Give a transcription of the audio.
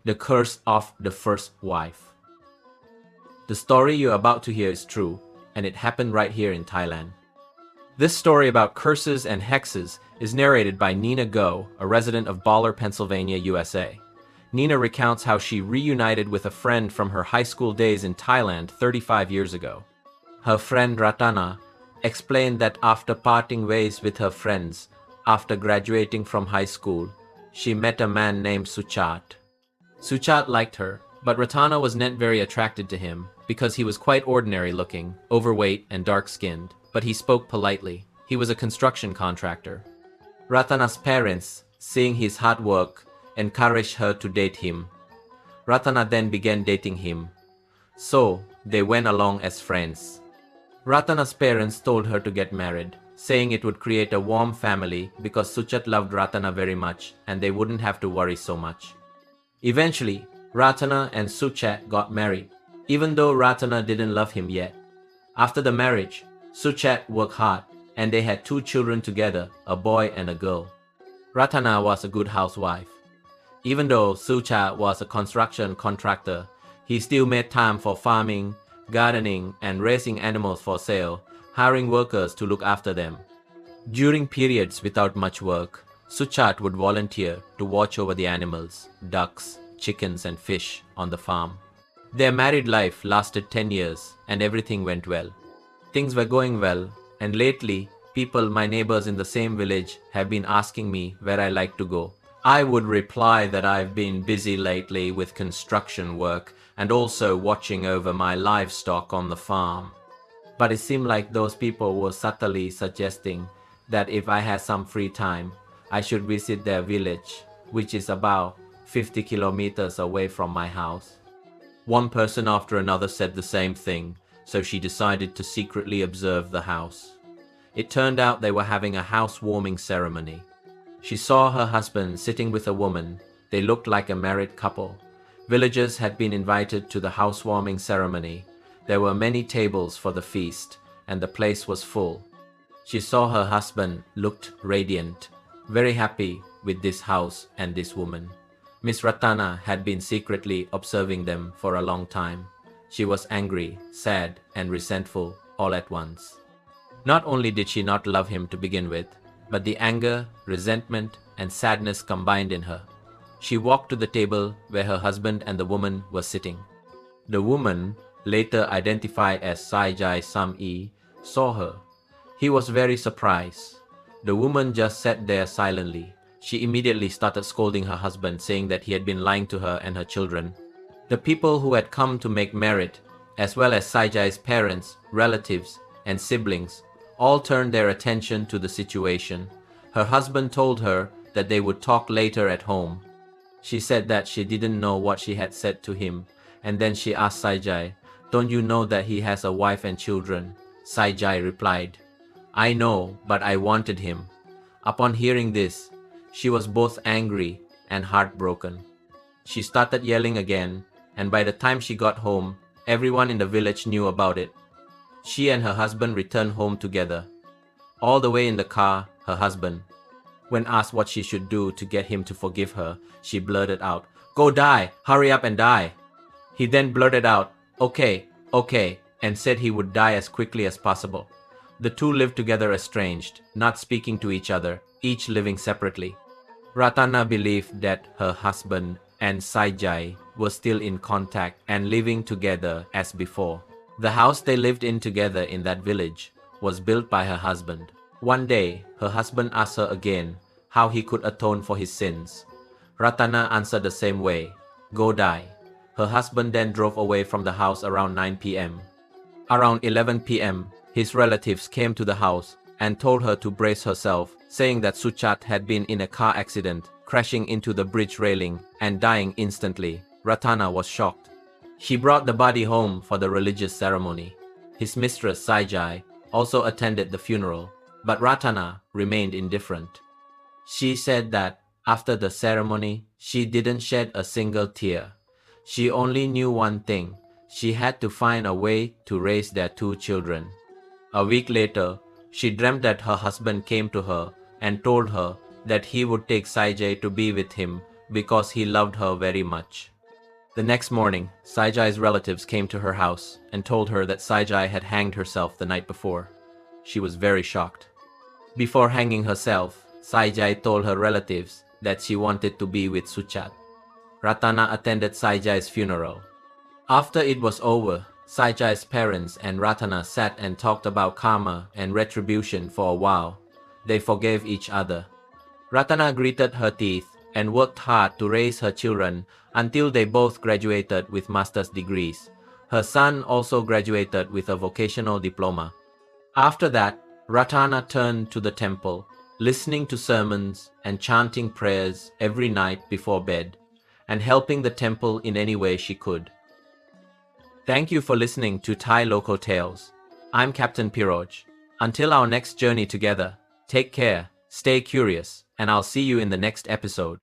The Curse of the First Wife. The story you're about to hear is true, and it happened right here in Thailand. This story about curses and hexes is narrated by Nina Go, a resident of Baller, Pennsylvania, USA. Nina recounts how she reunited with a friend from her high school days in Thailand 35 years ago. Her friend Ratana explained that after parting ways with her friends, after graduating from high school, she met a man named Suchat. Suchat liked her, but Ratana was not very attracted to him because he was quite ordinary looking, overweight and dark-skinned, but he spoke politely. He was a construction contractor. Ratana's parents, seeing his hard work, encouraged her to date him. Ratana then began dating him. So, they went along as friends. Ratana's parents told her to get married, saying it would create a warm family because Suchat loved Ratana very much and they wouldn't have to worry so much. Eventually, Ratana and Suchat got married, even though Ratana didn't love him yet. After the marriage, Suchat worked hard and they had 2 children together, a boy and a girl. Ratana was a good housewife. Even though Suchat was a construction contractor, he still made time for farming, gardening, and raising animals for sale, hiring workers to look after them. During periods without much work, Suchat would volunteer to watch over the animals, ducks, chickens, and fish on the farm. Their married life lasted 10 years and everything went well. Things were going well, and lately, people, my neighbors in the same village, have been asking me where I like to go. I would reply that I've been busy lately with construction work and also watching over my livestock on the farm. But it seemed like those people were subtly suggesting that if I had some free time, I should visit their village, which is about 50 kilometers away from my house. One person after another said the same thing, so she decided to secretly observe the house. It turned out they were having a housewarming ceremony. She saw her husband sitting with a woman. They looked like a married couple. Villagers had been invited to the housewarming ceremony. There were many tables for the feast, and the place was full. She saw her husband looked radiant, very happy with this house and this woman. Miss Ratana had been secretly observing them for a long time. She was angry, sad, and resentful all at once. Not only did she not love him to begin with, but the anger, resentment, and sadness combined in her. She walked to the table where her husband and the woman were sitting. The woman, later identified as Saijai Sam-e, saw her. He was very surprised. The woman just sat there silently. She immediately started scolding her husband, saying that he had been lying to her and her children. The people who had come to make merit, as well as Saijai's parents, relatives, and siblings, all turned their attention to the situation. Her husband told her that they would talk later at home. She said that she didn't know what she had said to him, and then she asked Saijai, "Don't you know that he has a wife and children?" Saijai replied, "I know, but I wanted him." Upon hearing this, she was both angry and heartbroken. She started yelling again, and by the time she got home, everyone in the village knew about it. She and her husband returned home together. All the way in the car, her husband, when asked what she should do to get him to forgive her, she blurted out, "Go die! Hurry up and die!" He then blurted out, okay, and said he would die as quickly as possible. The two lived together estranged, not speaking to each other, each living separately. Ratana believed that her husband and Saijai were still in contact and living together as before. The house they lived in together in that village was built by her husband. One day, her husband asked her again how he could atone for his sins. Ratana answered the same way, "Go die." Her husband then drove away from the house around 9 p.m. Around 11 p.m., his relatives came to the house and told her to brace herself, saying that Suchat had been in a car accident, crashing into the bridge railing and dying instantly. Ratana was shocked. She brought the body home for the religious ceremony. His mistress, Saijai, also attended the funeral, but Ratana remained indifferent. She said that after the ceremony, she didn't shed a single tear. She only knew one thing: she had to find a way to raise their 2 children. A week later, she dreamt that her husband came to her and told her that he would take Saijai to be with him because he loved her very much. The next morning, Saijai's relatives came to her house and told her that Saijai had hanged herself the night before. She was very shocked. Before hanging herself, Saijai told her relatives that she wanted to be with Suchat. Ratana attended Saijai's funeral. After it was over, Saijai's parents and Ratana sat and talked about karma and retribution for a while. They forgave each other. Ratana gritted her teeth and worked hard to raise her children until they both graduated with master's degrees. Her son also graduated with a vocational diploma. After that, Ratana turned to the temple, listening to sermons and chanting prayers every night before bed, and helping the temple in any way she could. Thank you for listening to Thai Local Tales. I'm Captain Piroj. Until our next journey together, take care, stay curious, and I'll see you in the next episode.